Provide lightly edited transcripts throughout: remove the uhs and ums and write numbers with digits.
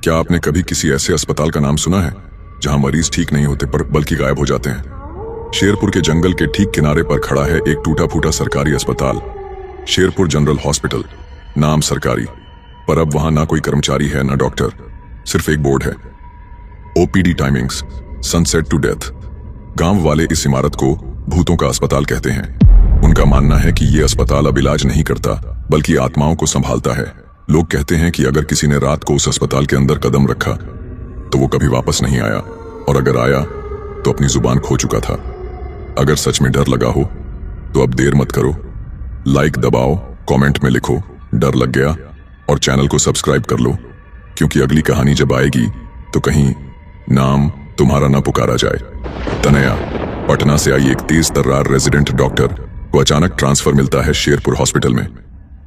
क्या आपने कभी किसी ऐसे अस्पताल का नाम सुना है जहां मरीज ठीक नहीं होते पर बल्कि गायब हो जाते हैं? शेरपुर के जंगल के ठीक किनारे पर खड़ा है एक टूटा फूटा सरकारी अस्पताल, शेरपुर जनरल हॉस्पिटल। नाम सरकारी, पर अब वहां ना कोई कर्मचारी है ना डॉक्टर, सिर्फ एक बोर्ड है। OPD timings sunset to death. गांव वाले इस इमारत को भूतों का अस्पताल कहते हैं। उनका मानना है कि यह अस्पताल अब इलाज नहीं करता बल्कि आत्माओं को संभालता है। लोग कहते हैं कि अगर किसी ने रात को उस अस्पताल के अंदर कदम रखा तो वो कभी वापस नहीं आया, और अगर आया तो अपनी जुबान खो चुका था। अगर सच में डर लगा हो तो अब देर मत करो, लाइक दबाओ, कमेंट में लिखो डर लग गया और चैनल को सब्सक्राइब कर लो, क्योंकि अगली कहानी जब आएगी तो कहीं नाम तुम्हारा ना पुकारा जाए। तनया पटना से आई एक तेज तर्रार रेजिडेंट डॉक्टर को अचानक ट्रांसफर मिलता है शेरपुर हॉस्पिटल में।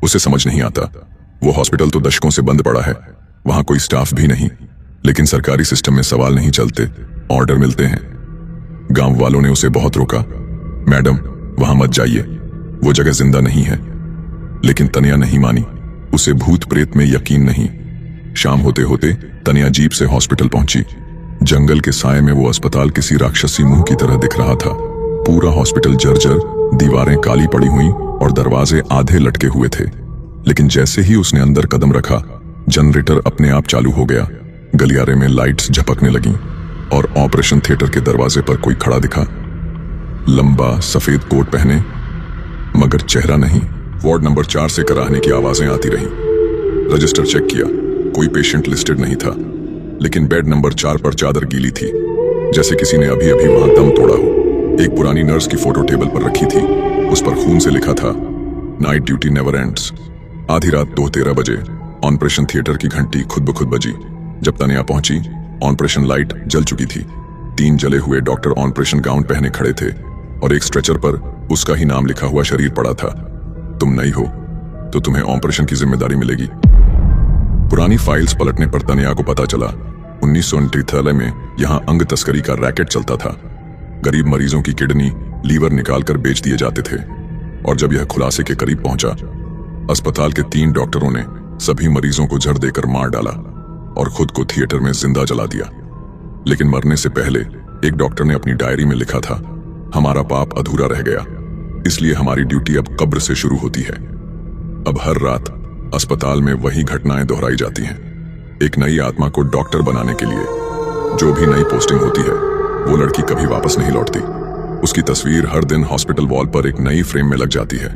उसे समझ नहीं आता, वो हॉस्पिटल तो दशकों से बंद पड़ा है, वहां कोई स्टाफ भी नहीं, लेकिन सरकारी सिस्टम में सवाल नहीं चलते, ऑर्डर मिलते हैं। गांव वालों ने उसे बहुत रोका, मैडम वहां मत जाइए, वो जगह जिंदा नहीं है। लेकिन तनिया नहीं मानी, उसे भूत प्रेत में यकीन नहीं। शाम होते होते तनिया जीप से हॉस्पिटल पहुंची। जंगल के साए में वो अस्पताल किसी राक्षसी मुंह की तरह दिख रहा था। पूरा हॉस्पिटल जर्जर, दीवारें काली पड़ी हुई और दरवाजे आधे लटके हुए थे। लेकिन जैसे ही उसने अंदर कदम रखा, जनरेटर अपने आप चालू हो गया, गलियारे में लाइट्स झपकने लगीं और ऑपरेशन थिएटर के दरवाजे पर कोई खड़ा दिखा। लंबा सफेद कोट पहने, मगर चेहरा नहीं। वार्ड नंबर 4 से कराहने की आवाजें आती रहीं। रजिस्टर चेक किया, कोई पेशेंट लिस्टेड नहीं था, लेकिन बेड नंबर 4 पर चादर गीली थी, जैसे किसी ने अभी अभी वहां दम तोड़ा हो। एक पुरानी नर्स की फोटो टेबल पर रखी थी, उस पर खून से लिखा था, नाइट ड्यूटी नेवर एंड्स। आधी रात 2:13 बजे ऑपरेशन थिएटर की घंटी खुद ब खुद बजी। जब तनिया पहुंची, ऑपरेशन लाइट जल चुकी थी। 3 जले हुए डॉक्टर ऑपरेशन गाउन पहने खड़े थे और एक स्ट्रेचर पर उसका ही नाम लिखा हुआ शरीर पड़ा था। तुम नहीं हो तो तुम्हें ऑपरेशन की जिम्मेदारी मिलेगी। पुरानी फाइल्स पलटने पर तनिया को पता चला 1939 में यहां अंग तस्करी का रैकेट चलता था। गरीब मरीजों की किडनी, लीवर निकालकर बेच दिए जाते थे। और जब यह खुलासे के करीब पहुंचा, अस्पताल के 3 डॉक्टरों ने सभी मरीजों को जड़ देकर मार डाला और खुद को थिएटर में जिंदा जला दिया। लेकिन मरने से पहले एक डॉक्टर ने अपनी डायरी में लिखा था, हमारा पाप अधूरा रह गया, इसलिए हमारी ड्यूटी अब कब्र से शुरू होती है। अब हर रात अस्पताल में वही घटनाएं दोहराई जाती हैं। एक नई आत्मा को डॉक्टर बनाने के लिए जो भी नई पोस्टिंग होती है, वो लड़की कभी वापस नहीं लौटती। उसकी तस्वीर हर दिन हॉस्पिटल वॉल पर एक नई फ्रेम में लग जाती है।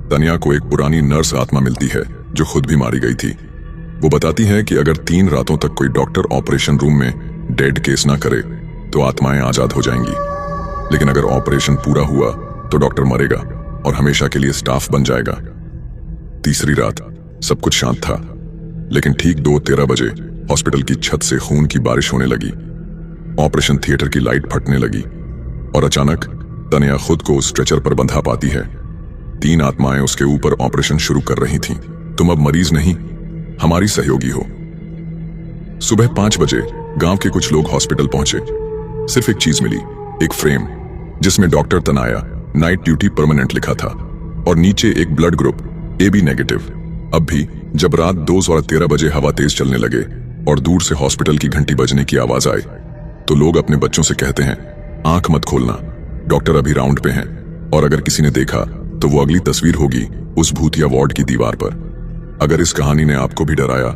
तनिया को एक पुरानी नर्स आत्मा मिलती है जो खुद भी मारी गई थी। वो बताती है कि अगर 3 रातों तक कोई डॉक्टर ऑपरेशन रूम में डेड केस ना करे तो आत्माएं आजाद हो जाएंगी। लेकिन अगर ऑपरेशन पूरा हुआ तो डॉक्टर मरेगा और हमेशा के लिए स्टाफ बन जाएगा। तीसरी रात सब कुछ शांत था, लेकिन ठीक 2:13 बजे हॉस्पिटल की छत से खून की बारिश होने लगी। ऑपरेशन थिएटर की लाइट फटने लगी और अचानक तनिया खुद को स्ट्रेचर पर बंधा पाती है। 3 आत्माएं उसके ऊपर ऑपरेशन शुरू कर रही थीं। तुम अब मरीज नहीं, हमारी सहयोगी हो। सुबह 5 बजे गांव के कुछ लोग हॉस्पिटल पहुंचे। सिर्फ एक चीज मिली, एक फ्रेम जिसमें डॉक्टर तनाया नाइट ड्यूटी परमानेंट लिखा था और नीचे एक ब्लड ग्रुप AB नेगेटिव। अब भी जब रात 2:13 बजे हवा तेज चलने लगे और दूर से हॉस्पिटल की घंटी बजने की आवाज आए, तो लोग अपने बच्चों से कहते हैं, आंख मत खोलना, डॉक्टर अभी राउंड पे हैं। और अगर किसी ने देखा तो वो अगली तस्वीर होगी उस भूतिया वार्ड की दीवार पर। अगर इस कहानी ने आपको भी डराया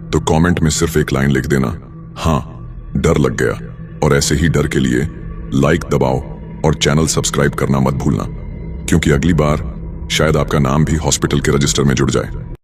तो कमेंट में सिर्फ एक लाइन लिख देना, हाँ डर लग गया। और ऐसे ही डर के लिए लाइक दबाओ और चैनल सब्सक्राइब करना मत भूलना, क्योंकि अगली बार शायद आपका नाम भी हॉस्पिटल के रजिस्टर में जुड़ जाए।